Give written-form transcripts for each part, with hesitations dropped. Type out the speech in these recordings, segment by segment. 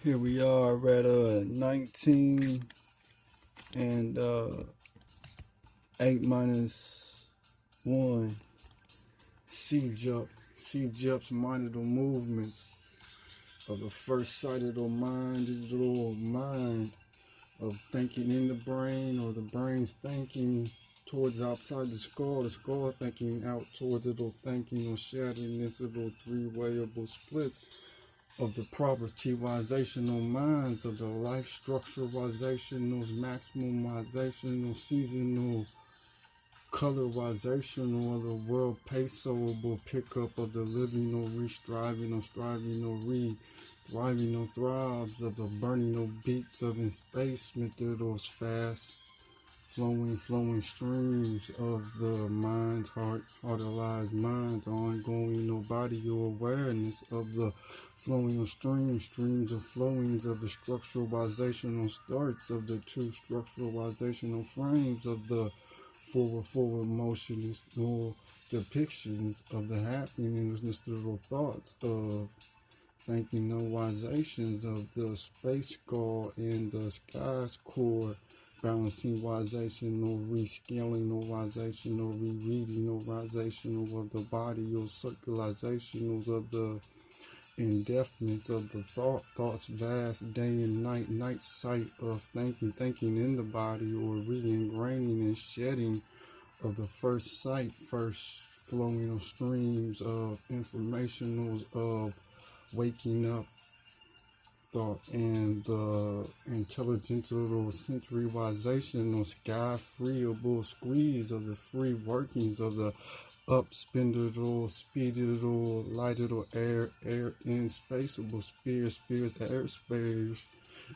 Here we are at 19 and 8 minus 1. C-jump. C-jumps monitor movements of the first sighted or mind of thinking in the brain, or the brain's thinking towards outside the skull thinking out towards it, or thinking or shattering this little three-wayable splits of the propertyization minds, of the life structurization, those maximumization, those seasonal colorization, or the world paceable pickup of the living or re-striving or striving or re-thriving or thrives of the burning or beats of enspace, those fast flowing streams of the mind's heart-alize minds, ongoing no body or awareness of the flowing of streams of flowings of the structuralizational starts of the two structuralizational frames of the forward motionist or depictions of the happiness, little thoughts of thinking notizations of the space core and the sky's core, balancing noization or rescaling noization or rereading noization of the body or circulization of the indefinite of the thoughts vast day and night sight of thinking in the body, or re-ingraining and shedding of the first sight, first flowing of streams of informationals of waking up thought, and the intelligent little sensorization or sky freeable squeeze of the free workings of the up spinded or speeded or lighted or air in spaceable spheres airspace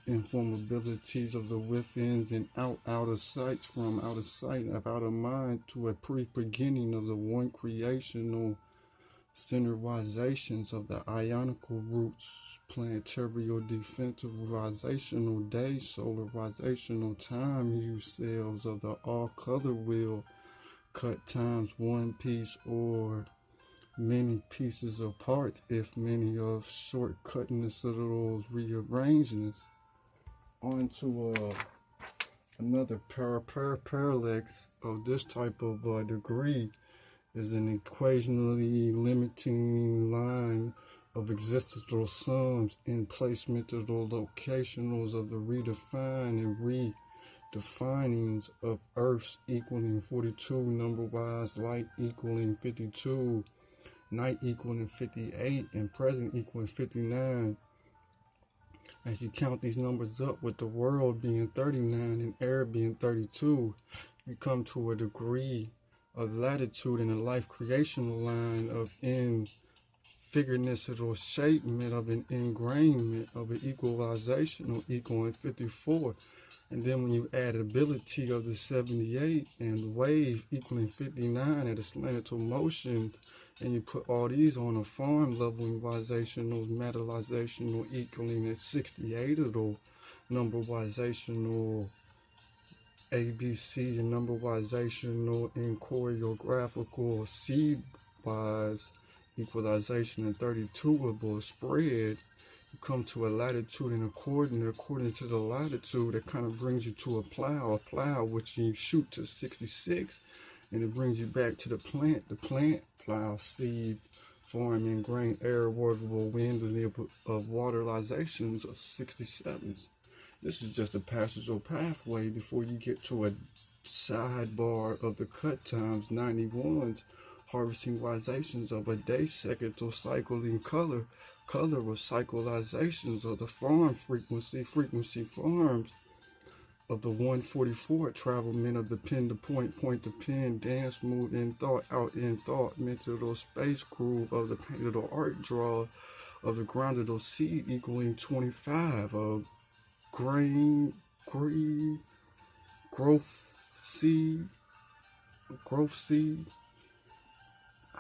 informabilities of the withins and outer sights, from out of sight of out of mind to a pre-beginning of the one creational centerizations of the ionical roots, planetary or defensivizational day, solarizational time hue cells of the all color wheel, cut times one piece or many pieces of parts, if many of shortcutness of those rearrangements onto another parallax of this type of degree is an equationally limiting line of existential sums in placemental locationals of the redefined and redefinings of Earths equaling 42 number-wise, light equaling 52, night equaling 58, and present equaling 59. As you count these numbers up, with the world being 39 and air being 32, you come to a degree of latitude in a life creational line of infigureness or shapement of an ingrainment of an equalization or equaling 54. And then when you add ability of the 78 and the wave equaling 59 at a slanted motion, and you put all these on a farm level equalizational, metalizational equaling at 68 of those numberwizational ABC and numberwizational and choreographical seed-wise equalization and 32able spread, you come to a latitude and a coordinate according to the latitude that kind of brings you to a plow which you shoot to 66, and it brings you back to the plant plow, seed, farm, and grain, air, waterable, wind, of waterizations of 67s. This is just a passage or pathway before you get to a sidebar of the cut times 91s, harvesting rizations of a day second or cycle in color or cyclizations of the farm frequency farms of the 144 travelment of the pen to point to pen, dance, move in thought, out in thought, mental or space groove of the painted or art draw of the grounded or seed equaling 25 of grain, growth seed,